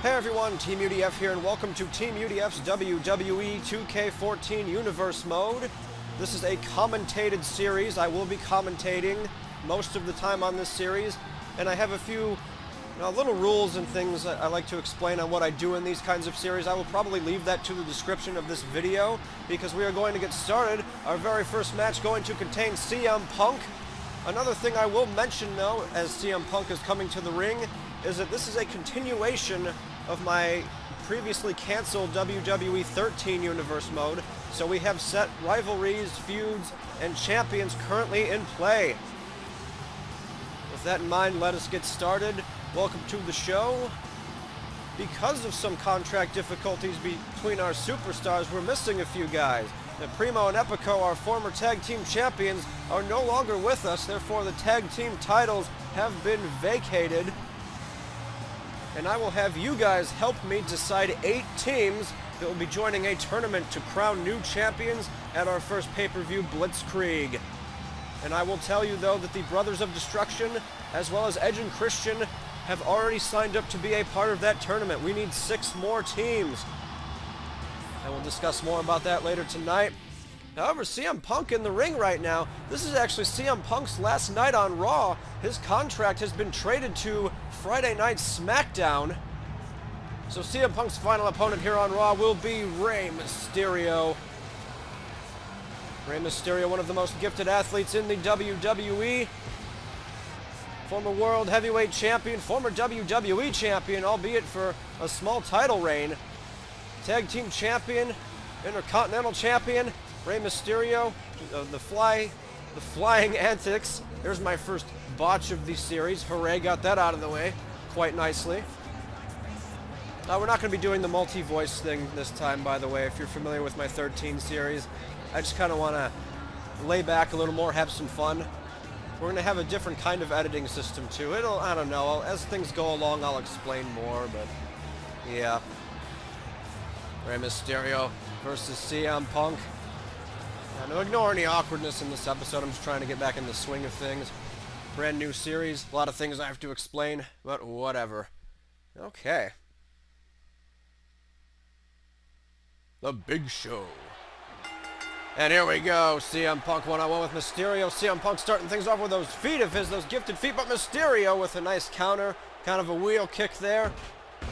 Hey everyone, Teamudf here, and welcome to Teamudf's WWE 2k14 Universe Mode. This is a commentated series. I will be commentating most of the time on this series, and I have a few little rules and things I like to explain on what I do in these kinds of series. I will probably leave that to the description of this video, because we are going to get started. Our very first match going to contain CM Punk. Another thing I will mention, though, as CM Punk is coming to the ring, is that this is a continuation of my previously canceled WWE 13 Universe Mode, so we have set rivalries, feuds, and champions currently in play. With that in mind, let us get started. Welcome to the show. Because of some contract difficulties between our superstars, we're missing a few guys. Now, Primo and Epico, our former tag team champions, are no longer with us, therefore the tag team titles have been vacated. And I will have you guys help me decide 8 teams that will be joining a tournament to crown new champions at our first pay-per-view Blitzkrieg. And I will tell you, though, that the Brothers of Destruction, as well as Edge and Christian, have already signed up to be a part of that tournament. We need 6 more teams. And we'll discuss more about that later tonight. However, CM Punk in the ring right now. This is actually CM Punk's last night on Raw. His contract has been traded to Friday Night Smackdown. So CM Punk's final opponent here on Raw will be Rey Mysterio. Rey Mysterio, one of the most gifted athletes in the WWE. Former World Heavyweight Champion, former WWE Champion, albeit for a small title reign. Tag Team Champion, Intercontinental Champion. Rey Mysterio, the flying antics. There's my first botch of the series. Hooray, got that out of the way quite nicely. We're not going to be doing the multi-voice thing this time, by the way, if you're familiar with my 13 series. I just kind of want to lay back a little more, have some fun. We're going to have a different kind of editing system, too. I don't know, as things go along, I'll explain more, but yeah. Rey Mysterio versus CM Punk. Now, ignore any awkwardness in this episode. I'm just trying to get back in the swing of things. Brand new series. A lot of things I have to explain, but whatever. Okay. The Big Show. And here we go. CM Punk one-on-one with Mysterio. CM Punk starting things off with those feet of his, those gifted feet, but Mysterio with a nice counter. Kind of a wheel kick there.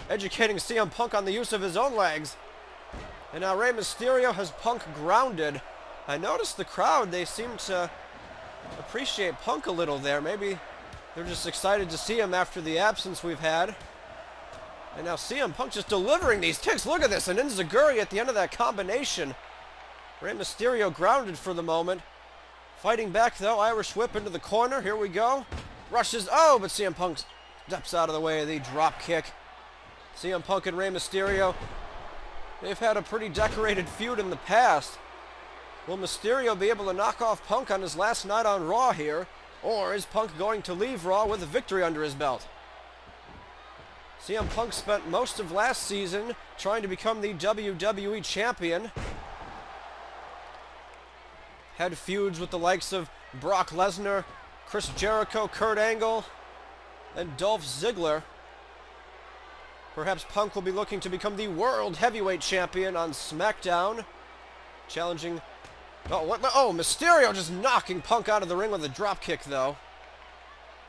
Educating CM Punk on the use of his own legs. And now Rey Mysterio has Punk grounded. I noticed the crowd, they seem to appreciate Punk a little there. Maybe they're just excited to see him after the absence we've had. And now CM Punk just delivering these kicks. Look at this, an enziguri at the end of that combination. Rey Mysterio grounded for the moment. Fighting back, though. Irish whip into the corner. Here we go. Rushes. Oh, but CM Punk steps out of the way of the drop kick. CM Punk and Rey Mysterio, they've had a pretty decorated feud in the past. Will Mysterio be able to knock off Punk on his last night on Raw here? Or is Punk going to leave Raw with a victory under his belt? CM Punk spent most of last season trying to become the WWE Champion. Had feuds with the likes of Brock Lesnar, Chris Jericho, Kurt Angle, and Dolph Ziggler. Perhaps Punk will be looking to become the World Heavyweight Champion on Smackdown. Challenging... Oh, Mysterio just knocking Punk out of the ring with a drop kick, though.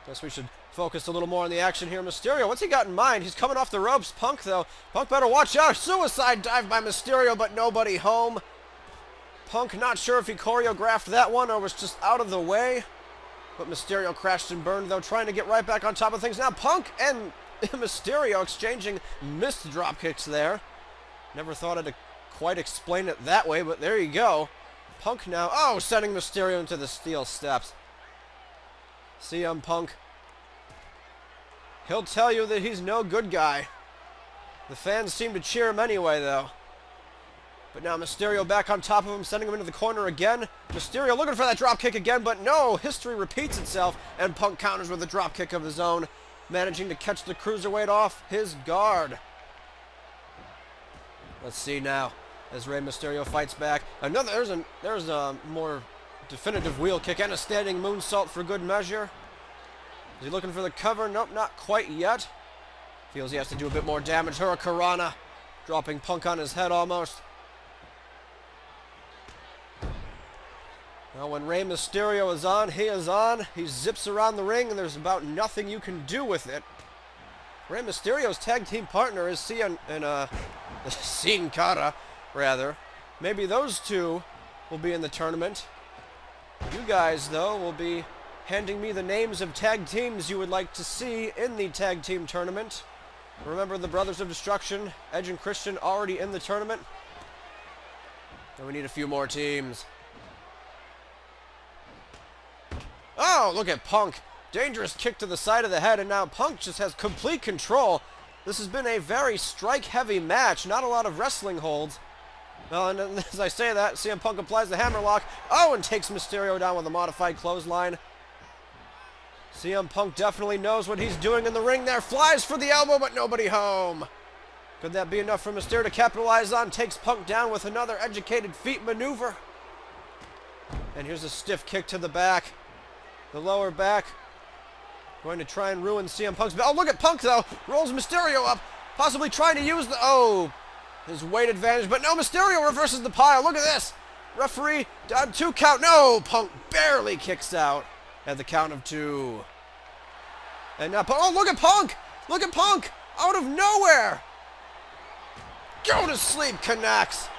Guess we should focus a little more on the action here. Mysterio, what's he got in mind? He's coming off the ropes. Punk, though. Punk better watch out. Suicide dive by Mysterio, but nobody home. Punk not sure if he choreographed that one or was just out of the way. But Mysterio crashed and burned, though, trying to get right back on top of things. Now Punk and Mysterio exchanging missed drop kicks there. Never thought I'd quite explain it that way, but there you go. Punk now, sending Mysterio into the steel steps. CM Punk. He'll tell you that he's no good guy. The fans seem to cheer him anyway, though. But now Mysterio back on top of him, sending him into the corner again. Mysterio looking for that drop kick again, but no, history repeats itself, and Punk counters with a drop kick of his own, managing to catch the cruiserweight off his guard. Let's see now, as Rey Mysterio fights back. There's a more definitive wheel kick and a standing moonsault for good measure. Is he looking for the cover? Nope, not quite yet. Feels he has to do a bit more damage. Hurricanrana, dropping Punk on his head almost. Now when Rey Mysterio is on, he is on. He zips around the ring and there's about nothing you can do with it. Rey Mysterio's tag team partner is Sin Cara, rather. Maybe those two will be in the tournament. You guys, though, will be handing me the names of tag teams you would like to see in the tag team tournament. Remember the Brothers of Destruction, Edge and Christian, already in the tournament. And we need a few more teams. Oh, look at Punk. Dangerous kick to the side of the head, and now Punk just has complete control. This has been a very strike-heavy match. Not a lot of wrestling holds. Well, and as I say that, CM Punk applies the hammerlock. Oh, and takes Mysterio down with a modified clothesline. CM Punk definitely knows what he's doing in the ring there. Flies for the elbow, but nobody home. Could that be enough for Mysterio to capitalize on? Takes Punk down with another educated feet maneuver. And here's a stiff kick to the back. The lower back. Going to try and ruin CM Punk's... Oh, look at Punk, though. Rolls Mysterio up. Possibly trying to use the... Oh, his weight advantage. But no, Mysterio reverses the pile. Look at this. Referee, 2 count. No, Punk barely kicks out at the count of 2. And now... Oh, look at Punk. Look at Punk. Out of nowhere. Go to sleep, connects.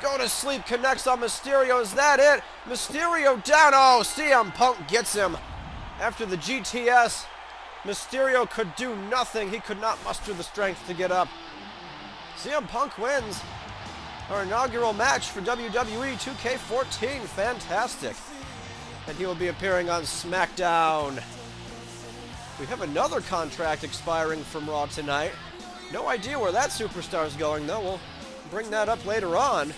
Go to sleep, connects on Mysterio. Is that it? Mysterio down. Oh, CM Punk gets him. After the GTS, Mysterio could do nothing. He could not muster the strength to get up. CM Punk wins our inaugural match for WWE 2k14. Fantastic. And he will be appearing on Smackdown. We have another contract expiring from Raw tonight. No idea where that superstar is going, though. We'll bring that up later on.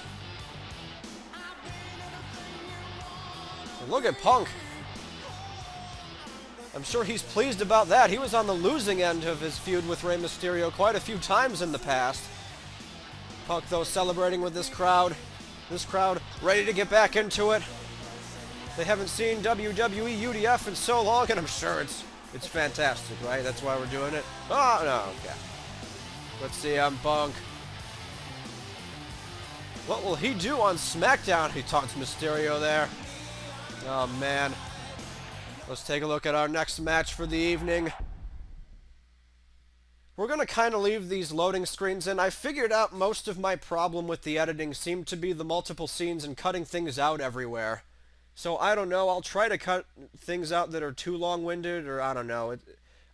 And look at Punk. I'm sure he's pleased about that. He was on the losing end of his feud with Rey Mysterio quite a few times in the past. Punk, though, celebrating with this crowd. This crowd ready to get back into it. They haven't seen WWE UDF in so long, and I'm sure it's fantastic, right? That's why we're doing it. Oh, no, okay. Let's see, Punk. What will he do on SmackDown? He taunts Mysterio there. Oh, man. Let's take a look at our next match for the evening. We're going to kind of leave these loading screens in. I figured out most of my problem with the editing seemed to be the multiple scenes and cutting things out everywhere. So I don't know. I'll try to cut things out that are too long-winded, or I don't know.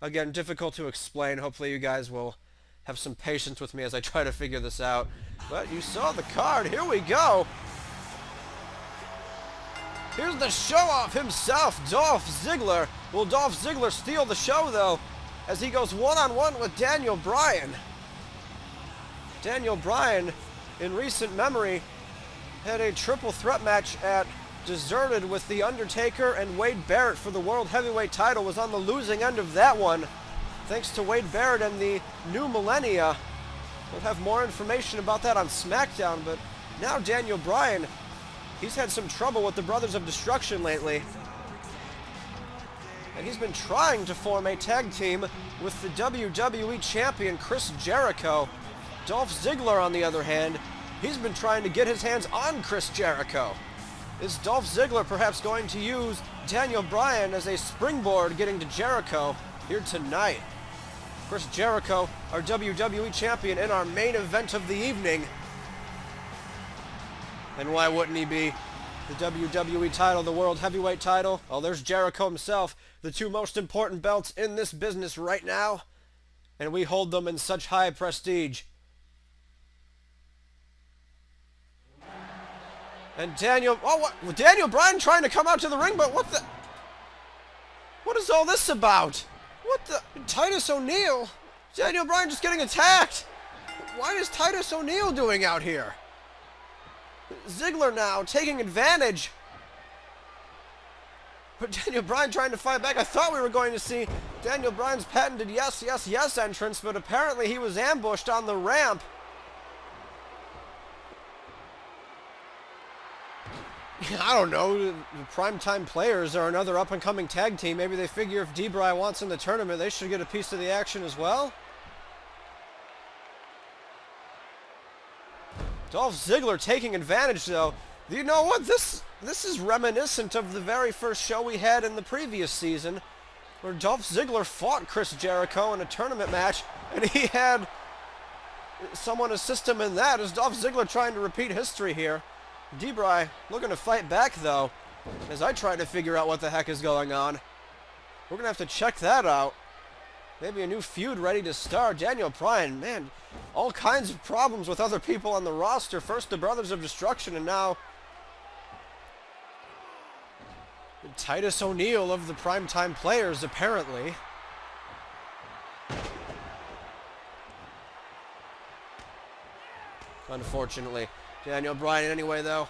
Again, difficult to explain. Hopefully you guys will have some patience with me as I try to figure this out. But you saw the card. Here we go. Here's the show-off himself, Dolph Ziggler. Will Dolph Ziggler steal the show, though, as he goes one-on-one with Daniel Bryan? Daniel Bryan, in recent memory, had a triple threat match at Deserted with The Undertaker and Wade Barrett for the World Heavyweight title. Was on the losing end of that one, thanks to Wade Barrett and the New Millennia. We'll have more information about that on SmackDown, but now Daniel Bryan, he's had some trouble with the Brothers of Destruction lately. And he's been trying to form a tag team with the WWE Champion Chris Jericho. Dolph Ziggler, on the other hand, he's been trying to get his hands on Chris Jericho. Is Dolph Ziggler perhaps going to use Daniel Bryan as a springboard getting to Jericho here tonight? Chris Jericho, our WWE Champion, in our main event of the evening. And why wouldn't he be? The WWE title, the World Heavyweight title. Oh, there's Jericho himself. The two most important belts in this business right now. And we hold them in such high prestige. And Daniel... Oh, what? Daniel Bryan trying to come out to the ring, but what the... What is all this about? What the... Titus O'Neil? Daniel Bryan just getting attacked. What is Titus O'Neil doing out here? Ziggler now taking advantage. But Daniel Bryan trying to fight back. I thought we were going to see Daniel Bryan's patented yes, yes, yes entrance, but apparently he was ambushed on the ramp. I don't know. The Primetime Players are another up-and-coming tag team. Maybe they figure if Diva wants in the tournament, they should get a piece of the action as well. Dolph Ziggler taking advantage, though. You know what? This is reminiscent of the very first show we had in the previous season, where Dolph Ziggler fought Chris Jericho in a tournament match, and he had someone assist him in that. Is Dolph Ziggler trying to repeat history here? Debray looking to fight back, though, as I try to figure out what the heck is going on. We're going to have to check that out. Maybe a new feud ready to start. Daniel Bryan, man, all kinds of problems with other people on the roster. First the Brothers of Destruction, and now Titus O'Neil of the Primetime Players, apparently. Unfortunately. Daniel Bryan, anyway, though,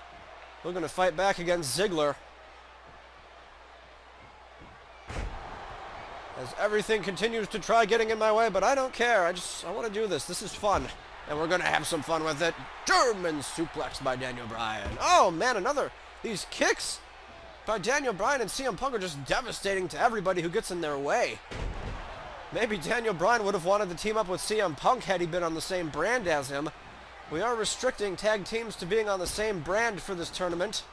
we're going to fight back against Ziggler. As everything continues to try getting in my way, but I don't care. I want to do this. This is fun. And we're going to have some fun with it. German suplex by Daniel Bryan. Oh, man, these kicks by Daniel Bryan and CM Punk are just devastating to everybody who gets in their way. Maybe Daniel Bryan would have wanted to team up with CM Punk had he been on the same brand as him. We are restricting tag teams to being on the same brand for this tournament.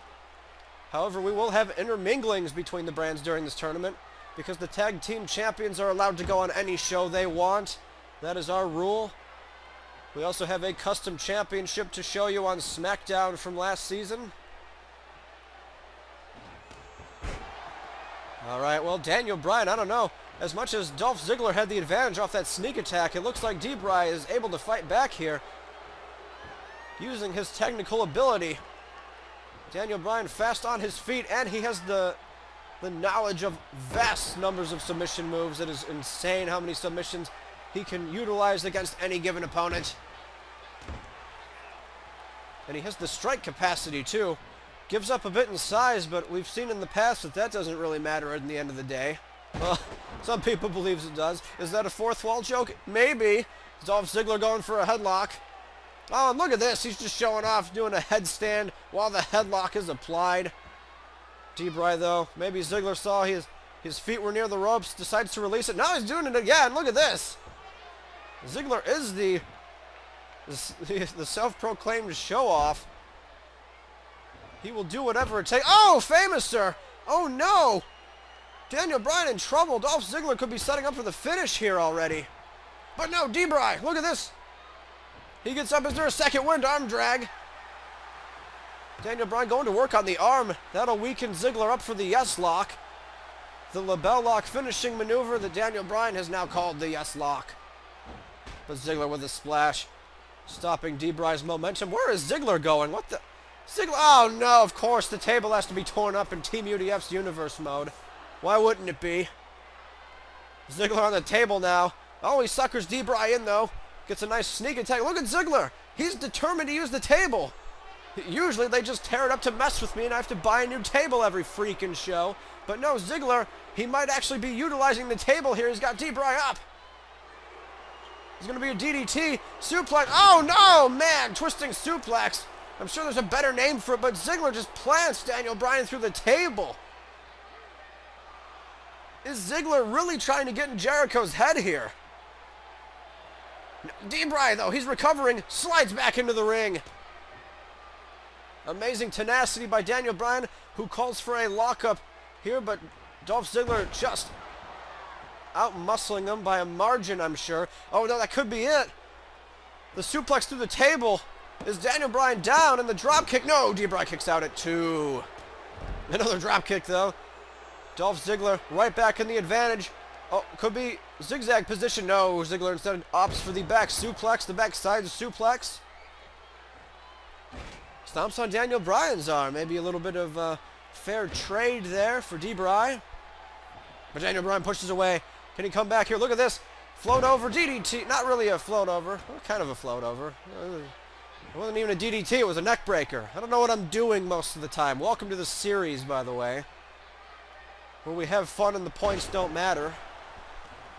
However, we will have interminglings between the brands during this tournament, because the tag team champions are allowed to go on any show they want. That is our rule. We also have a custom championship to show you on Smackdown from last season. Alright, well, Daniel Bryan, I don't know. As much as Dolph Ziggler had the advantage off that sneak attack, it looks like Debray is able to fight back here, using his technical ability. Daniel Bryan fast on his feet, and he has the knowledge of vast numbers of submission moves. It is insane how many submissions he can utilize against any given opponent. And he has the strike capacity, too. Gives up a bit in size, but we've seen in the past that doesn't really matter in the end of the day. Well, some people believe it does. Is that a fourth wall joke? Maybe. Dolph Ziggler going for a headlock. Oh, and look at this. He's just showing off, doing a headstand while the headlock is applied. Debray, though, maybe Ziggler saw his feet were near the ropes, decides to release it. Now he's doing it again. Look at this. Ziggler is the self-proclaimed show-off. He will do whatever it takes. Oh, famous, sir. Oh, no. Daniel Bryan in trouble. Dolph Ziggler could be setting up for the finish here already. But no, Debray, look at this. He gets up. Is there a second wind arm drag? Daniel Bryan going to work on the arm. That'll weaken Ziggler up for the yes lock. The label lock finishing maneuver that Daniel Bryan has now called the yes lock. But Ziggler with a splash, stopping Debray's momentum. Where is Ziggler going? What the? Ziggler, oh no, of course, the table has to be torn up in Teamudf's universe mode. Why wouldn't it be? Ziggler on the table now. Oh, he suckers Debray in, though. Gets a nice sneak attack. Look at Ziggler. He's determined to use the table. Usually they just tear it up to mess with me and I have to buy a new table every freaking show. But no, Ziggler, he might actually be utilizing the table here. He's got Debray up. He's going to be a DDT. Suplex. Oh, no, man. Twisting suplex. I'm sure there's a better name for it, but Ziggler just plants Daniel Bryan through the table. Is Ziggler really trying to get in Jericho's head here? Debray, though, he's recovering, slides back into the ring. Amazing tenacity by Daniel Bryan, who calls for a lockup here, but Dolph Ziggler just out-muscling him by a margin, I'm sure. Oh, no, that could be it. The suplex through the table. Is Daniel Bryan down? And the drop kick. No, Debray kicks out at 2. Another drop kick, though. Dolph Ziggler right back in the advantage. Oh, could be zigzag position. No, Ziggler instead opts for the back suplex, the backside suplex. Stomps on Daniel Bryan's arm. Maybe a little bit of fair trade there for Debray. But Daniel Bryan pushes away. Can he come back here? Look at this. Float over DDT. Not really a float over. Well, kind of a float over. It wasn't even a DDT. It was a neck breaker. I don't know what I'm doing most of the time. Welcome to the series, by the way, where we have fun and the points don't matter.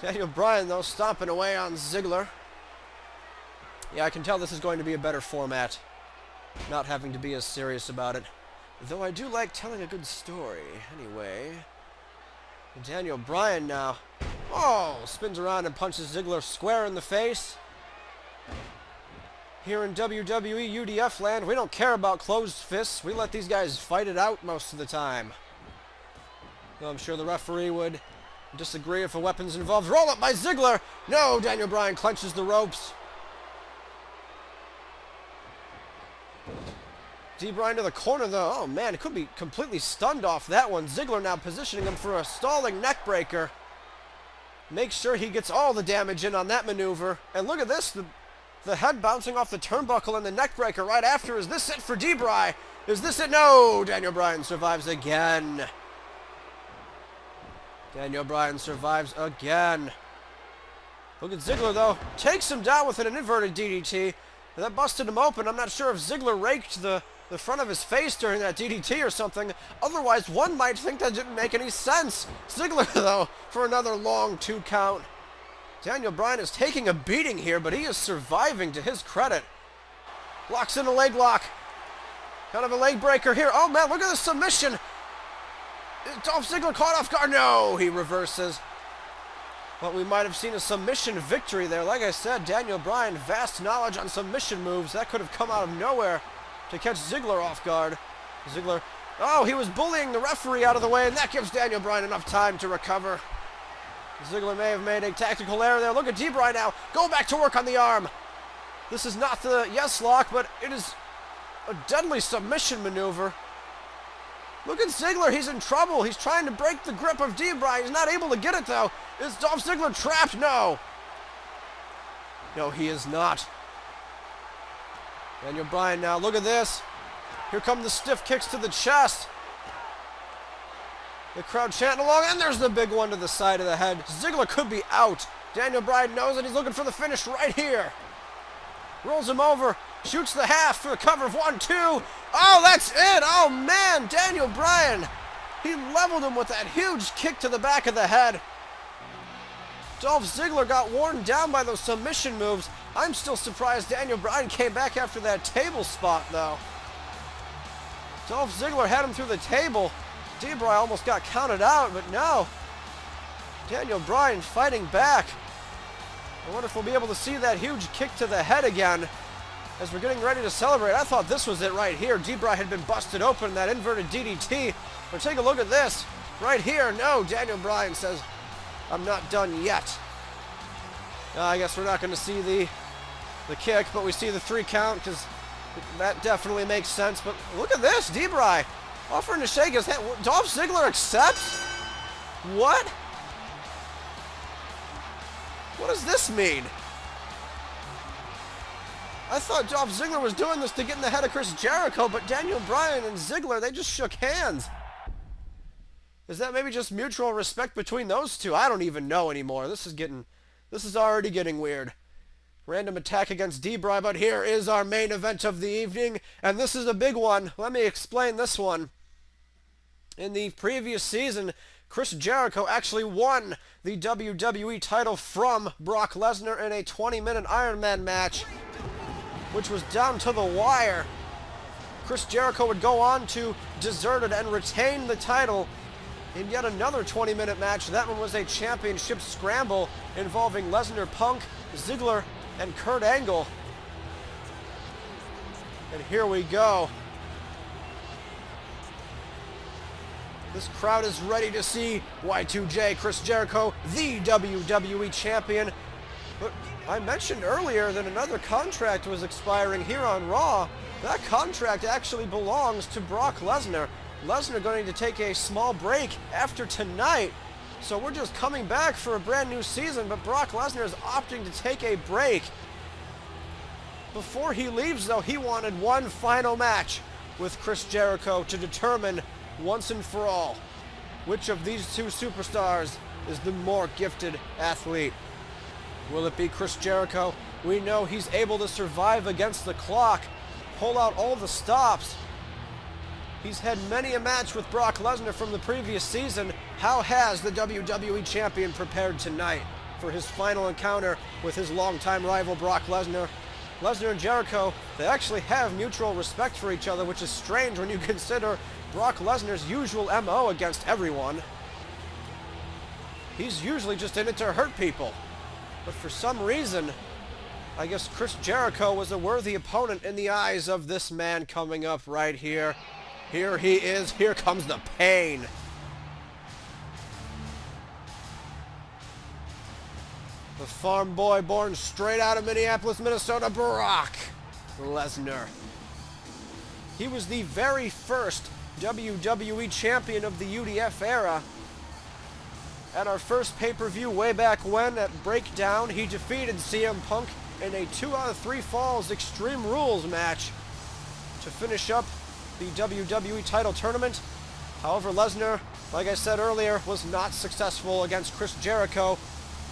Daniel Bryan, though, stomping away on Ziggler. Yeah, I can tell this is going to be a better format, not having to be as serious about it. Though I do like telling a good story. Anyway, Daniel Bryan now. Oh, spins around and punches Ziggler square in the face. Here in WWE UDF land, we don't care about closed fists. We let these guys fight it out most of the time. Though I'm sure the referee would disagree if a weapon's involved. Roll up by Ziggler. No, Daniel Bryan clenches the ropes. Bryan to the corner, though. Oh, man, it could be completely stunned off that one. Ziggler now positioning him for a stalling neck breaker. Make sure he gets all the damage in on that maneuver. And look at this. The head bouncing off the turnbuckle and the neck breaker right after. Is this it for Bryan? Is this it? No! Daniel Bryan survives again. Daniel Bryan survives again. Look at Ziggler, though. Takes him down with an inverted DDT. That busted him open. I'm not sure if Ziggler raked the front of his face during that DDT or something. Otherwise, one might think that didn't make any sense. Ziggler, though, for another long 2 count. Daniel Bryan is taking a beating here, but he is surviving to his credit. Locks in a leg lock. Kind of a leg breaker here. Oh, man, look at the submission. Is Dolph Ziggler caught off guard? No, he reverses. But we might have seen a submission victory there. Like I said, Daniel Bryan, vast knowledge on submission moves. That could have come out of nowhere to catch Ziggler off guard. Ziggler, oh, he was bullying the referee out of the way, and that gives Daniel Bryan enough time to recover. Ziggler may have made a tactical error there. Look at Bryan now. Go back to work on the arm. This is not the yes lock, but it is a deadly submission maneuver. Look at Ziggler. He's in trouble. He's trying to break the grip of Bryan. He's not able to get it, though. Is Dolph Ziggler trapped? No. No, he is not. Daniel Bryan now. Look at this. Here come the stiff kicks to the chest. The crowd chanting along, and there's the big one to the side of the head. Ziggler could be out. Daniel Bryan knows it. He's looking for the finish right here. Rolls him over. Shoots the half for the cover of 1, 2. Oh, that's it. Oh, man. Daniel Bryan. He leveled him with that huge kick to the back of the head. Dolph Ziggler got worn down by those submission moves. I'm still surprised Daniel Bryan came back after that table spot, though. Dolph Ziggler had him through the table. Bryan almost got counted out, but no. Daniel Bryan fighting back. I wonder if we'll be able to see that huge kick to the head again as we're getting ready to celebrate. I thought this was it right here. Bryan had been busted open, that inverted DDT. But take a look at this. Right here, no. Daniel Bryan says, I'm not done yet. I guess we're not going to see the kick, but we see the 3 count because that definitely makes sense. But look at this. Bryan offering to shake his hand. Dolph Ziggler accepts? What? What does this mean? I thought Dolph Ziggler was doing this to get in the head of Chris Jericho, but Daniel Bryan and Ziggler, they just shook hands. Is that maybe just mutual respect between those two? I don't even know anymore. This is already getting weird. Random attack against Bryan, but here is our main event of the evening, and this is a big one. Let me explain this one. In the previous season, Chris Jericho actually won the WWE title from Brock Lesnar in a 20-minute Iron Man match, which was down to the wire. Chris Jericho would go on to desert it and retain the title in yet another 20-minute match. That one was a championship scramble involving Lesnar, Punk, Ziggler, and Kurt Angle. And here we go. This crowd is ready to see Y2J, Chris Jericho, the WWE Champion. But I mentioned earlier that another contract was expiring here on Raw. That contract actually belongs to Brock Lesnar. Lesnar going to take a small break after tonight. So we're just coming back for a brand new season, but Brock Lesnar is opting to take a break. Before he leaves, though, he wanted one final match with Chris Jericho to determine once and for all which of these two superstars is the more gifted athlete. Will it be Chris Jericho? We know he's able to survive against the clock, pull out all the stops. He's had many a match with Brock Lesnar from the previous season. How has the WWE Champion prepared tonight for his final encounter with his longtime rival Brock Lesnar? Lesnar and Jericho, they actually have mutual respect for each other, which is strange when you consider Brock Lesnar's usual MO against everyone. He's usually just in it to hurt people. But for some reason, I guess Chris Jericho was a worthy opponent in the eyes of this man coming up right here. Here he is. Here comes the pain. The farm boy born straight out of Minneapolis, Minnesota, Brock Lesnar. He was the very first WWE champion of the UDF era. At our first pay-per-view way back when, at Breakdown, he defeated CM Punk in a 2 out of 3 falls Extreme Rules match to finish up the WWE title tournament. However, Lesnar, like I said earlier, was not successful against Chris Jericho.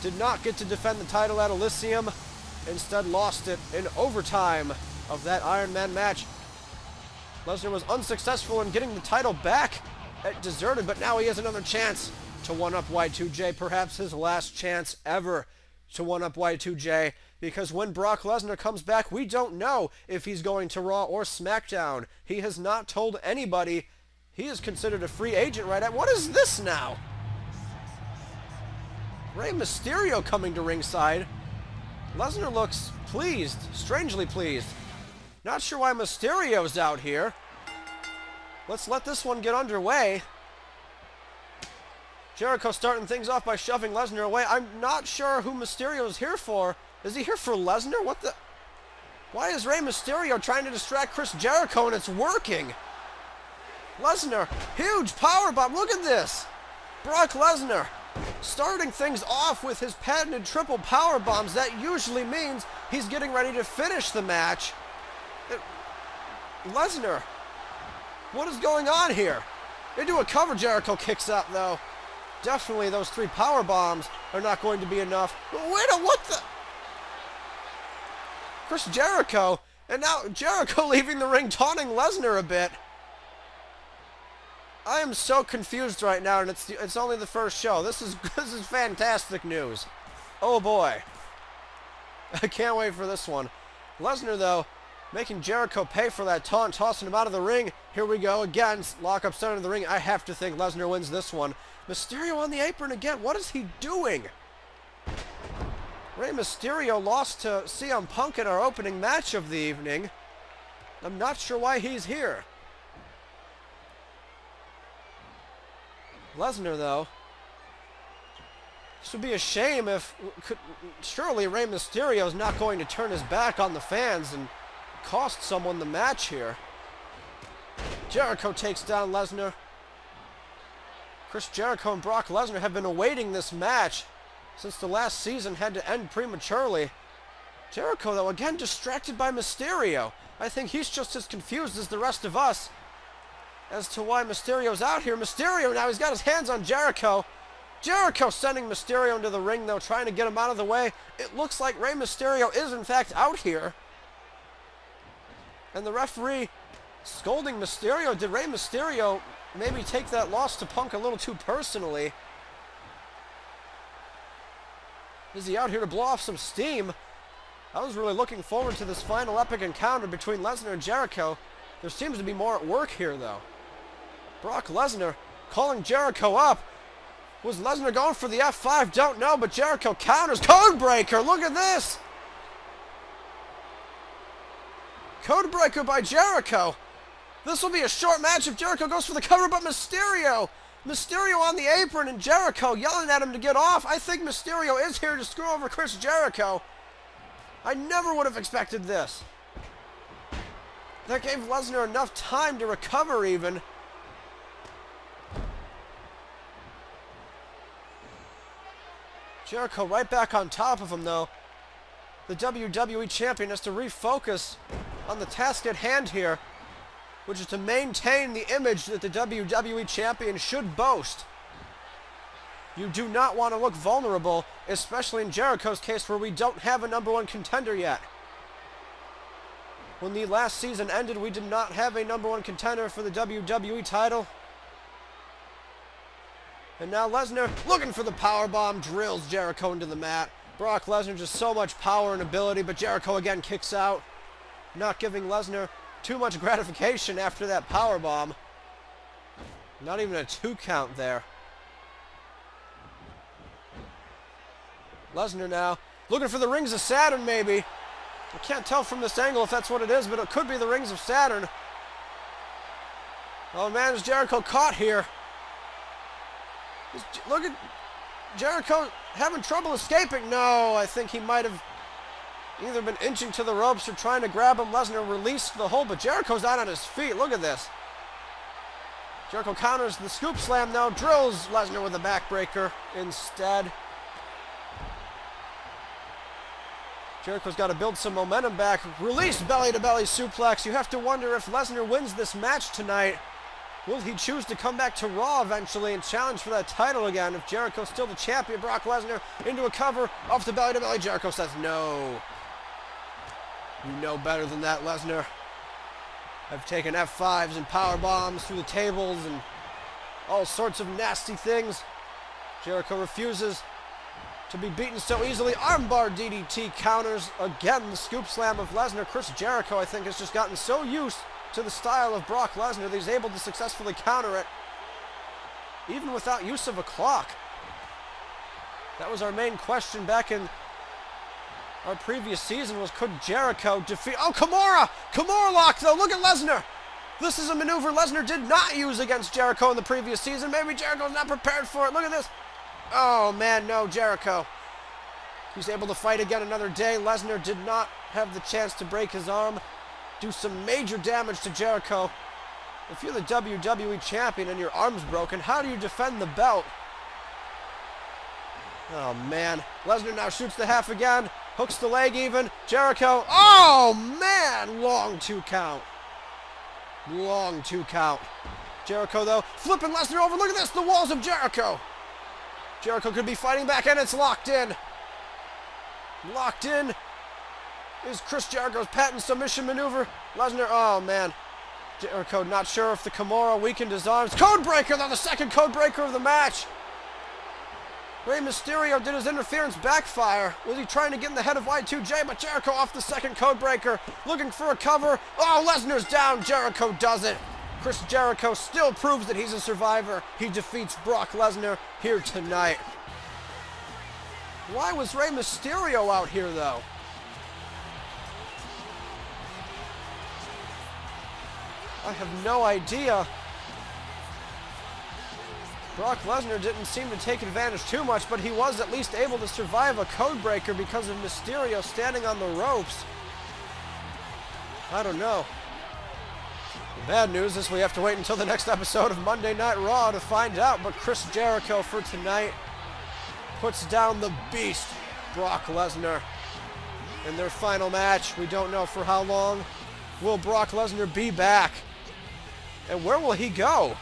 Did not get to defend the title at Elysium. Instead lost it in overtime of that Iron Man match. Lesnar was unsuccessful in getting the title back at Deserted, but now he has another chance to one-up Y2J, perhaps his last chance ever to one-up Y2J, because when Brock Lesnar comes back, we don't know if he's going to Raw or Smackdown. He has not told anybody. He is considered a free agent right at... What is this now? Rey Mysterio coming to ringside. Lesnar looks pleased, strangely pleased. Not sure why Mysterio's out here. Let's let this one get underway. Jericho starting things off by shoving Lesnar away. I'm not sure who Mysterio's here for. Is he here for Lesnar? What the... Why is Rey Mysterio trying to distract Chris Jericho and it's working? Lesnar, huge powerbomb. Look at this. Brock Lesnar starting things off with his patented triple power bombs. That usually means he's getting ready to finish the match. Lesnar, what is going on here? They do a cover. Jericho kicks up though. Definitely those 3 power bombs are not going to be enough. Wait a what the? Chris Jericho, and now Jericho leaving the ring, taunting Lesnar a bit. I am so confused right now, and it's only the first show. This is fantastic news. Oh boy. I can't wait for this one. Lesnar, though, making Jericho pay for that taunt, tossing him out of the ring. Here we go again. Lock up center of the ring. I have to think Lesnar wins this one. Mysterio on the apron again. What is he doing? Rey Mysterio lost to CM Punk in our opening match of the evening. I'm not sure why he's here. Lesnar, though. This would be a shame if... Surely Rey Mysterio's not going to turn his back on the fans and cost someone the match here. Jericho takes down Lesnar. Chris Jericho and Brock Lesnar have been awaiting this match since the last season had to end prematurely. Jericho, though, again distracted by Mysterio. I think he's just as confused as the rest of us as to why Mysterio's out here. Mysterio now, he's got his hands on Jericho. Jericho sending Mysterio into the ring, though, trying to get him out of the way. It looks like Rey Mysterio is, in fact, out here. And the referee scolding Mysterio. Did Rey Mysterio maybe take that loss to Punk a little too personally? Is he out here to blow off some steam? I was really looking forward to this final epic encounter between Lesnar and Jericho. There seems to be more at work here, though. Brock Lesnar calling Jericho up. Was Lesnar going for the F5? Don't know, but Jericho counters. Codebreaker, look at this! Codebreaker by Jericho. This will be a short match if Jericho goes for the cover, but Mysterio on the apron and Jericho yelling at him to get off. I think Mysterio is here to screw over Chris Jericho. I never would have expected this. That gave Lesnar enough time to recover even. Jericho right back on top of him, though. The WWE Champion has to refocus on the task at hand here, which is to maintain the image that the WWE Champion should boast. You do not want to look vulnerable, especially in Jericho's case where we don't have a #1 contender yet. When the last season ended, we did not have a #1 contender for the WWE title. And now Lesnar looking for the powerbomb, drills Jericho into the mat. Brock Lesnar just so much power and ability, but Jericho again kicks out, not giving Lesnar too much gratification after that powerbomb. Not even a 2 count there. Lesnar now looking for the Rings of Saturn, maybe. I can't tell from this angle if that's what it is, but it could be the rings of Saturn. Oh man, is Jericho caught here? Look at Jericho having trouble escaping. No, I think he might have either been inching to the ropes or trying to grab him. Lesnar released the hold, but Jericho's out on his feet. Look at this. Jericho counters the scoop slam now, drills Lesnar with a backbreaker instead. Jericho's got to build some momentum back. Release belly-to-belly suplex. You have to wonder if Lesnar wins this match tonight. Will he choose to come back to Raw eventually and challenge for that title again? If Jericho's still the champion, Brock Lesnar into a cover off the belly-to-belly. Jericho says no. You know better than that, Lesnar. I've taken F5s and power bombs through the tables and all sorts of nasty things. Jericho refuses to be beaten so easily. Armbar DDT counters. Again, the scoop slam of Lesnar. Chris Jericho, I think, has just gotten so used to the style of Brock Lesnar that he's able to successfully counter it, even without use of a clock. That was our main question back in our previous season, was could Jericho defeat... Oh, Kimura! Kimura lock, though. Look at Lesnar. This is a maneuver Lesnar did not use against Jericho in the previous season. Maybe Jericho's not prepared for it. Look at this. Oh, man, no, Jericho. He's able to fight again another day. Lesnar did not have the chance to break his arm, do some major damage to Jericho. If you're the WWE champion and your arm's broken, how do you defend the belt? Oh, man. Lesnar now shoots the half again. Hooks the leg even. Jericho. Oh, man. Long 2 count. Long 2 count. Jericho, though, flipping Lesnar over. Look at this. The walls of Jericho. Jericho could be fighting back, and it's locked in. Locked in is Chris Jericho's patent submission maneuver. Lesnar, oh, man. Jericho not sure if the Kimura weakened his arms. Codebreaker, though, the second codebreaker of the match. Rey Mysterio did his interference backfire. Was he trying to get in the head of Y2J? But Jericho off the second codebreaker, looking for a cover. Oh, Lesnar's down. Jericho does it. Chris Jericho still proves that he's a survivor. He defeats Brock Lesnar here tonight. Why was Rey Mysterio out here, though? I have no idea. Brock Lesnar didn't seem to take advantage too much, but he was at least able to survive a codebreaker because of Mysterio standing on the ropes. I don't know. The bad news is we have to wait until the next episode of Monday Night Raw to find out, but Chris Jericho for tonight puts down the beast, Brock Lesnar, in their final match. We don't know for how long. Will Brock Lesnar be back? And where will he go?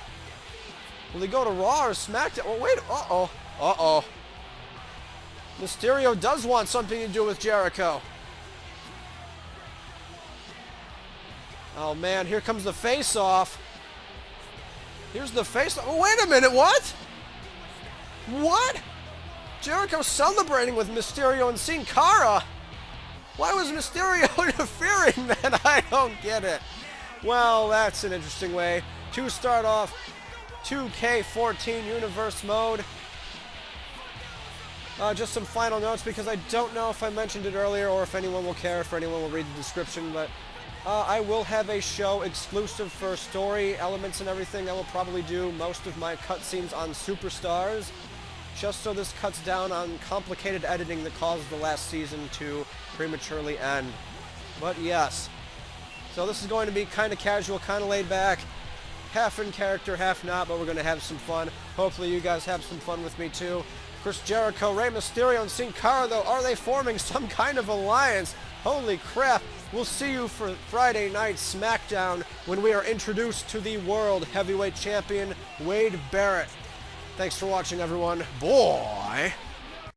Will he go to Raw or SmackDown? Oh, wait. Uh-oh. Uh-oh. Mysterio does want something to do with Jericho. Oh, man. Here comes the face-off. Here's the face-off. Oh, wait a minute. What? What? Jericho celebrating with Mysterio and Sin Cara. Why was Mysterio interfering then? I don't get it. Well, that's an interesting way to start off 2k14 Universe Mode. Just some final notes, because I don't know if I mentioned it earlier or if anyone will care, if anyone will read the description, but I will have a show exclusive for story elements and everything. I will probably do most of my cutscenes on Superstars, just so this cuts down on complicated editing that caused the last season to prematurely end. But yes, so this is going to be kind of casual, kind of laid back, half in character, half not, but we're going to have some fun. Hopefully you guys have some fun with me too. Chris Jericho, Rey Mysterio, and Sin Cara, though, are they forming some kind of alliance? Holy crap. We'll see you for Friday night SmackDown when we are introduced to the World Heavyweight Champion, Wade Barrett. Thanks for watching, everyone. Boy.